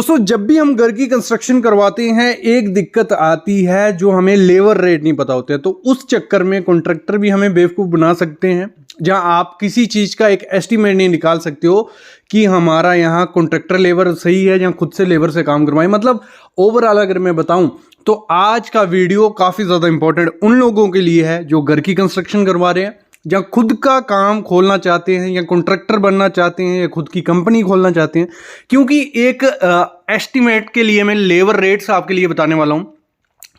दोस्तों जब भी हम घर की कंस्ट्रक्शन करवाते हैं एक दिक्कत आती है जो हमें लेबर रेट नहीं पता होते हैं, तो उस चक्कर में कॉन्ट्रैक्टर भी हमें बेवकूफ़ बना सकते हैं। जहां आप किसी चीज़ का एक एस्टीमेट नहीं निकाल सकते हो कि हमारा यहाँ कॉन्ट्रैक्टर लेबर सही है या खुद से लेबर से काम करवाएं। मतलब ओवरऑल अगर मैं बताऊं तो आज का वीडियो काफ़ी ज़्यादा इंपॉर्टेंट उन लोगों के लिए है जो घर की कंस्ट्रक्शन करवा रहे हैं, या खुद का काम खोलना चाहते हैं, या कॉन्ट्रैक्टर बनना चाहते हैं, या खुद की कंपनी खोलना चाहते हैं। क्योंकि एक एस्टिमेट के लिए मैं लेबर रेट्स आपके लिए बताने वाला हूं।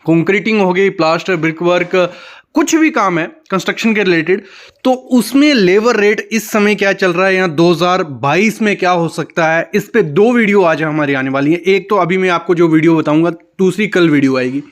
कंक्रीटिंग हो गई, प्लास्टर, ब्रिक वर्क, कुछ भी काम है कंस्ट्रक्शन के रिलेटेड, तो उसमें लेबर रेट इस समय क्या चल रहा है या 2022 में क्या हो सकता है, इस पे दो वीडियो आज हमारी आने वाली है। एक तो अभी मैं आपको जो वीडियो बताऊंगा, दूसरी कल वीडियो आएगी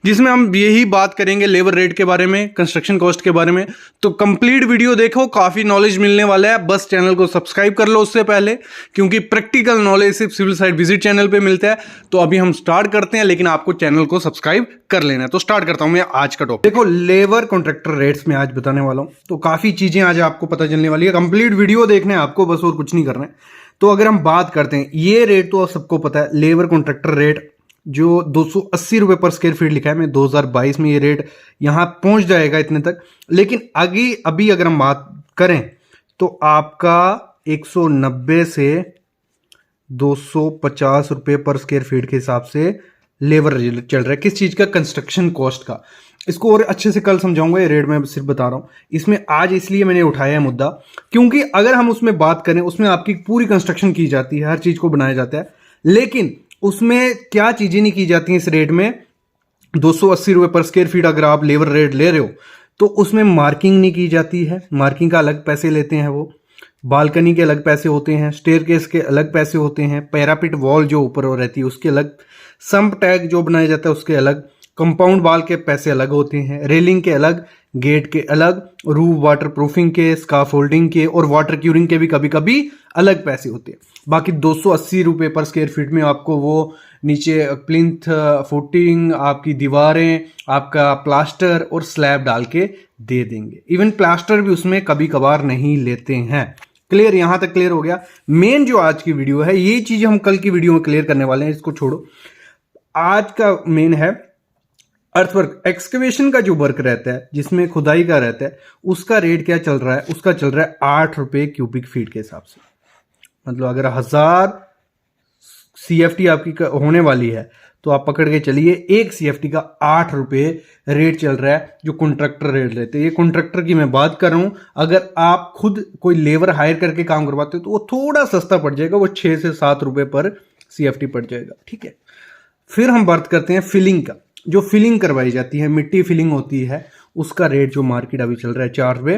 जिसमें हम यही बात करेंगे लेबर रेट के बारे में, कंस्ट्रक्शन कॉस्ट के बारे में। तो कंप्लीट वीडियो देखो, काफी नॉलेज मिलने वाला है। बस चैनल को सब्सक्राइब कर लो उससे पहले, क्योंकि प्रैक्टिकल नॉलेज सिर्फ सिविल साइट विजिट चैनल पे मिलता है। तो अभी हम स्टार्ट करते हैं, लेकिन आपको चैनल को सब्सक्राइब कर लेना है। तो स्टार्ट करता हूं मैं आज का टॉपिक। देखो लेबर कॉन्ट्रैक्टर रेट्स में आज बताने वाला हूं, तो काफी चीजें आज आपको पता चलने वाली है। कंप्लीट वीडियो देखना है आपको, बस और कुछ नहीं करना है। तो अगर हम बात करते हैं, ये रेट तो सबको पता है, लेबर कॉन्ट्रैक्टर रेट जो 280 रुपए पर स्क्वायर फीट लिखा है, मैं 2022 में ये रेट यहां पहुंच जाएगा इतने तक। लेकिन अभी अगर हम बात करें तो आपका 190 से 250 रुपए पर स्क्वायर फीट के हिसाब से लेबर चल रहा है। किस चीज का? कंस्ट्रक्शन कॉस्ट का। इसको और अच्छे से कल समझाऊंगा, ये रेट मैं सिर्फ बता रहा हूं। इसमें आज इसलिए मैंने उठाया है मुद्दा, क्योंकि अगर हम उसमें बात करें, उसमें आपकी पूरी कंस्ट्रक्शन की जाती है, हर चीज को बनाया जाता है, लेकिन उसमें क्या चीजें नहीं की जाती हैं इस रेट में। 280 रुपए पर स्क्वायर फीट अगर आप लेबर रेट ले रहे हो तो उसमें मार्किंग नहीं की जाती है। मार्किंग का अलग पैसे लेते हैं वो, बालकनी के अलग पैसे होते हैं, स्टेयरकेस के अलग पैसे होते हैं, पैरापिट वॉल जो ऊपर हो रहती है उसके अलग, सम्प टैग जो बनाया जाता है उसके अलग, कंपाउंड वाल के पैसे अलग होते हैं, रेलिंग के अलग, गेट के अलग, रूफ वाटर प्रूफिंग के, स्काफोल्डिंग के और वाटर क्यूरिंग के भी कभी कभी अलग पैसे होते हैं। बाकी 280 रुपए पर स्क्वायर फीट में आपको वो नीचे प्लिंथ, फुटिंग, आपकी दीवारें, आपका प्लास्टर और स्लैब डाल के दे देंगे। इवन प्लास्टर भी उसमें कभी कभार नहीं लेते हैं। क्लियर? यहां तक क्लियर हो गया। मेन जो आज की वीडियो है, ये चीज हम कल की वीडियो में क्लियर करने वाले हैं, इसको छोड़ो। आज का मेन है अर्थवर्क, एक्सकवेशन का जो वर्क रहता है, जिसमें खुदाई का रहता है, उसका रेट क्या चल रहा है? उसका चल रहा है 8 रुपए क्यूबिक फीट के हिसाब से। मतलब अगर 1000 CFT आपकी होने वाली है तो आप पकड़ के चलिए 1 CFT का 8 रुपए रेट चल रहा है, जो कॉन्ट्रैक्टर रेट लेते हैं। ये कॉन्ट्रैक्टर की मैं बात कर रहा हूं। अगर आप खुद कोई लेबर हायर करके काम करवाते हो तो वो थोड़ा सस्ता पड़ जाएगा, वो 6 से 7 रुपए पर CFT पड़ जाएगा। ठीक है, फिर हम बात करते हैं फिलिंग का। जो फिलिंग करवाई जाती है, मिट्टी फिलिंग होती है, उसका रेट जो मार्केट अभी चल रहा है 4 रुपए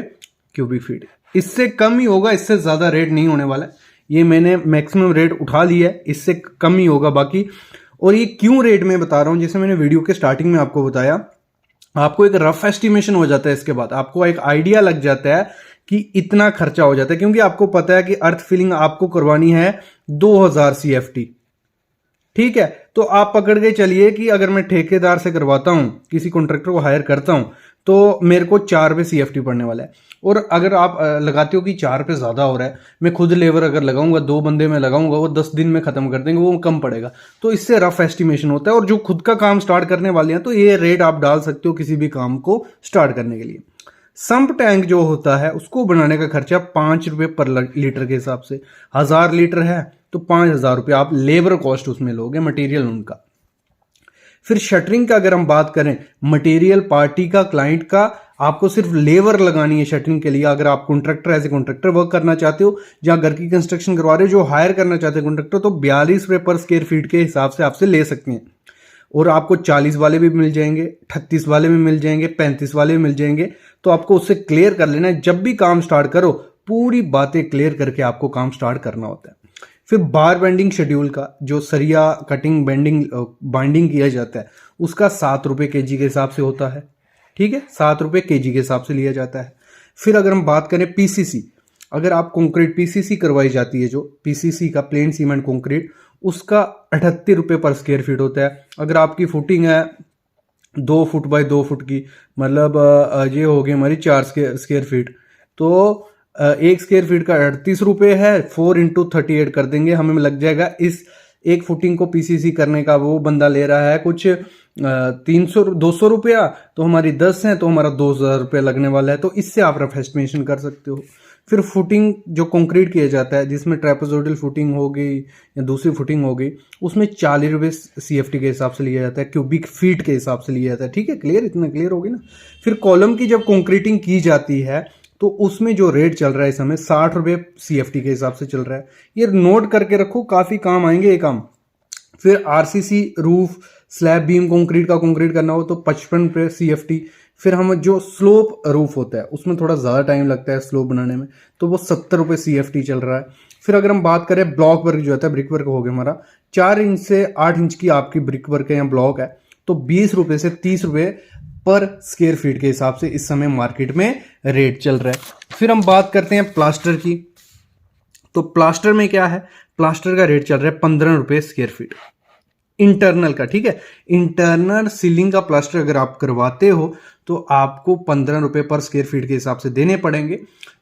क्यूबिक फीट। इससे कम ही होगा, इससे ज्यादा रेट नहीं होने वाला है। ये मैंने मैक्सिमम रेट उठा लिया है, इससे कम ही होगा बाकी। और ये क्यों रेट में बता रहा हूं, जैसे मैंने वीडियो के स्टार्टिंग में आपको बताया, आपको एक रफ एस्टिमेशन हो जाता है, इसके बाद आपको एक आइडिया लग जाता है कि इतना खर्चा हो जाता है। क्योंकि आपको पता है कि अर्थ फिलिंग आपको करवानी है 2000 CFT। ठीक है, तो आप पकड़ के चलिए कि अगर मैं ठेकेदार से करवाता हूं, किसी कॉन्ट्रैक्टर को हायर करता हूं, तो मेरे को 4 रुपए CFT पड़ने वाला है। और अगर आप लगाते हो कि 4 रुपए ज्यादा हो रहा है, मैं खुद लेबर अगर लगाऊंगा, 2 बंदे में लगाऊंगा, वो 10 दिन में खत्म कर देंगे, वो कम पड़ेगा। तो इससे रफ एस्टिमेशन होता है। और जो खुद का काम स्टार्ट करने वाले हैं तो ये रेट आप डाल सकते हो किसी भी काम को स्टार्ट करने के लिए। सम्प टैंक जो होता है उसको बनाने का खर्चा 5 रुपए पर लीटर के हिसाब से, 1000 लीटर है तो 5000 रुपये आप लेबर कॉस्ट उसमें लोगे, मटेरियल उनका। फिर शटरिंग का अगर हम बात करें, मटेरियल पार्टी का, क्लाइंट का, आपको सिर्फ लेबर लगानी है शटरिंग के लिए। अगर आप contractor as a contractor work करना चाहते हो, जहां घर की कंस्ट्रक्शन करवा रहे हो, जो हायर करना चाहते हैं कॉन्ट्रैक्टर, तो 42 रुपए पर स्क्वायर फीट के हिसाब से आपसे ले सकते हैं। और आपको 40 वाले भी मिल जाएंगे, 38 वाले भी मिल जाएंगे, 35 वाले भी मिल जाएंगे। तो आपको उससे क्लियर कर लेना है। जब भी काम स्टार्ट करो, पूरी बातें क्लियर करके आपको काम स्टार्ट करना होता है। फिर बार बेंडिंग शेड्यूल का, जो सरिया कटिंग बेंडिंग बाइंडिंग किया जाता है, उसका 7 रुपए kg के हिसाब से होता है। ठीक है, 7 रुपए kg के हिसाब से लिया जाता है। फिर अगर हम बात करें PCC, अगर आप कंक्रीट PCC करवाई जाती है, जो PCC का प्लेन सीमेंट कंक्रीट, उसका 78 रुपए पर स्क्वायर फीट होता है। अगर आपकी फुटिंग है 2 फुट बाय 2 फुट की, मतलब ये हो गई हमारी 4 स्क्वायर फीट, तो 1 स्क्वायर फीट का 38 रुपए है, 4 × 38 कर देंगे, हमें लग जाएगा इस एक फुटिंग को पीसीसी करने का वो बंदा ले रहा है कुछ 200 रुपया, तो हमारी 10 है तो हमारा 2000 रुपया लगने वाला है। तो इससे आप रफ एस्टिमेशन कर सकते हो। फिर फुटिंग जो कंक्रीट किया जाता है, जिसमें ट्रेपेजोइडल फुटिंग हो गई या दूसरी फुटिंग हो गई, उसमें 40 रुपये CFT के हिसाब से लिया जाता है, क्यूबिक फीट के हिसाब से लिया जाता है। ठीक है, क्लियर, इतना क्लियर होगी ना। फिर कॉलम की जब कंक्रीटिंग की जाती है तो उसमें जो रेट चल रहा है इस समय 60 रुपये CFT के हिसाब से चल रहा है। ये नोट करके रखो, काफ़ी काम आएंगे ये काम। फिर RCC roof slab beam concrete का कंक्रीट करना हो तो 55 रुपये CFT। फिर हम जो स्लोप रूफ होता है उसमें थोड़ा ज़्यादा टाइम लगता है स्लोप बनाने में, तो वो 70 रुपये CFT चल रहा है। फिर अगर हम बात करें ब्लॉक वर्क जो होता है, ब्रिक वर्क हो गया हमारा 4 इंच से 8 इंच की आपकी ब्रिक वर्क है या ब्लॉक है, तो 20 रुपये से 30 रुपये पर स्क्वायर फीट के हिसाब से इस समय मार्केट में रेट चल रहा है। फिर हम बात करते हैं प्लास्टर की, तो प्लास्टर में क्या है, प्लास्टर का रेट चल रहा है 15 रुपये स्क्वायर फीट इंटरनल का। ठीक है, इंटरनल सीलिंग का प्लास्टर अगर आप करवाते हो तो आपको 15 रुपये पर स्क्वायर फीट के हिसाब से देने पड़ेंगे।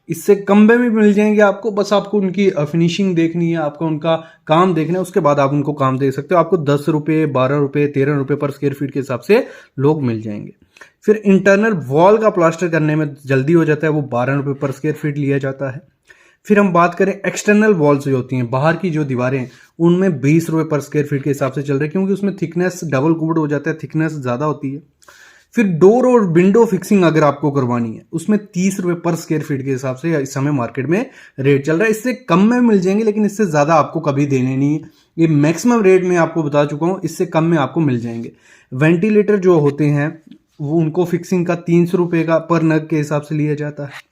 इससे कम में भी मिल जाएंगे आपको, बस आपको उनकी फिनिशिंग देखनी है, आपको उनका काम देखना है, उसके बाद आप उनको काम दे सकते हो। आपको 10 रुपये 12 रुपये 13 रुपये पर स्क्वायर फीट के हिसाब से लोग मिल जाएंगे। फिर इंटरनल वॉल का प्लास्टर करने में जल्दी हो जाता है, वो 12 रुपये पर स्क्वायर फीट लिया जाता है। फिर हम बात करें एक्सटर्नल वॉल्स जो होती हैं, बाहर की जो दीवारें हैं, उनमें 20 रुपये पर स्क्वायर फीट के हिसाब से चल रहे हैं, क्योंकि उसमें थिकनेस डबल कूड हो जाता है, थिकनेस ज़्यादा होती है। फिर डोर और विंडो फिक्सिंग अगर आपको करवानी है उसमें 30 रुपये पर स्क्वायर फीट के हिसाब से इस समय मार्केट में रेट चल रहा है। इससे कम में मिल जाएंगे, लेकिन इससे ज़्यादा आपको कभी देने नहीं है। ये मैक्सिमम रेट में आपको बता चुका हूँ, इससे कम में आपको मिल जाएंगे। वेंटिलेटर जो होते हैं वो उनको फिक्सिंग का 300 रुपये का पर नग के हिसाब से लिया जाता है।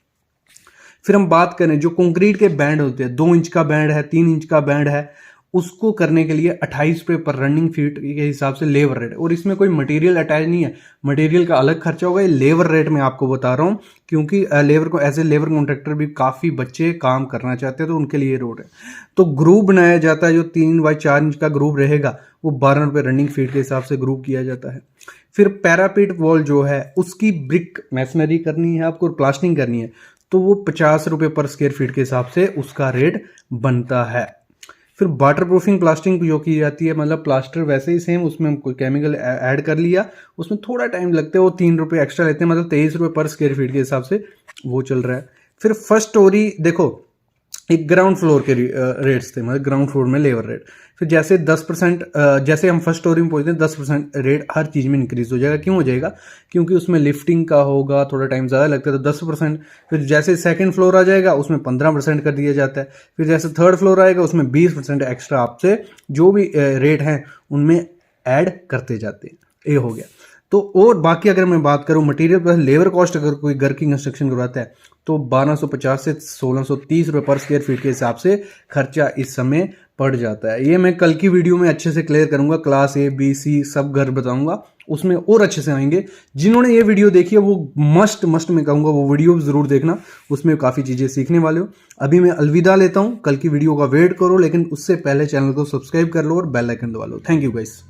फिर हम बात करें जो कंक्रीट के बैंड होते हैं, 2 इंच का बैंड है, 3 इंच का बैंड है, उसको करने के लिए 28 रुपये पर रनिंग फीट के हिसाब से लेबर रेट। और इसमें कोई मटेरियल अटैच नहीं है, मटेरियल का अलग खर्चा होगा। ये लेबर रेट में आपको बता रहा हूँ, क्योंकि लेबर को एज ए लेबर कॉन्ट्रैक्टर भी काफ़ी बच्चे काम करना चाहते हैं, तो उनके लिए रोड है। तो ग्रुप बनाया जाता है, जो 3 बाई 4 इंच का ग्रुप रहेगा वो 12 रुपये रनिंग फीट के हिसाब से ग्रुप किया जाता है। फिर पैरापीट वॉल जो है उसकी ब्रिक मैसनरी करनी है आपको और प्लास्टिंग करनी है, तो वो 50 रुपये पर स्क्वायर फीट के हिसाब से उसका रेट बनता है। फिर वाटर प्रूफिंग प्लास्टिंग जो की जाती है, मतलब प्लास्टर वैसे ही सेम, उसमें हम कोई केमिकल ऐड कर लिया, उसमें थोड़ा टाइम लगता है, वो 3 रुपये एक्स्ट्रा लेते हैं, मतलब 23 रुपये पर स्क्वायर फीट के हिसाब से वो चल रहा है। फिर फर्स्ट स्टोरी देखो, एक ग्राउंड फ्लोर के रेट्स थे, मतलब ग्राउंड फ्लोर में लेबर रेट। फिर जैसे 10% जैसे हम फर्स्ट स्टोरी में पहुंचते हैं 10% रेट हर चीज़ में इंक्रीज हो जाएगा। क्यों हो जाएगा? क्योंकि उसमें लिफ्टिंग का होगा, थोड़ा टाइम ज़्यादा लगता है, तो 10%। फिर जैसे सेकंड फ्लोर आ जाएगा उसमें 15% कर दिया जाता है। फिर जैसे थर्ड फ्लोर आएगा उसमें 20% एक्स्ट्रा आपसे जो भी रेट हैं उनमें ऐड करते जाते हैं। ये हो गया। तो और बाकी अगर मैं बात करूं मटेरियल प्लस लेबर कॉस्ट, अगर कोई घर की कंस्ट्रक्शन करवाता है तो 1250 से 1630 रुपये पर स्क्वायर फीट के हिसाब से खर्चा इस समय पड़ जाता है। ये मैं कल की वीडियो में अच्छे से क्लियर करूंगा, क्लास A B C सब घर बताऊंगा, उसमें और अच्छे से आएंगे। जिन्होंने ये वीडियो देखी है वो मस्ट मैं कहूँगा वो वीडियो ज़रूर देखना, उसमें काफ़ी चीज़ें सीखने वाले हो। अभी मैं अलविदा लेता हूँ, कल की वीडियो का वेट करो, लेकिन उससे पहले चैनल को सब्सक्राइब कर लो और बेल आइकन दबा लो। Thank you guys.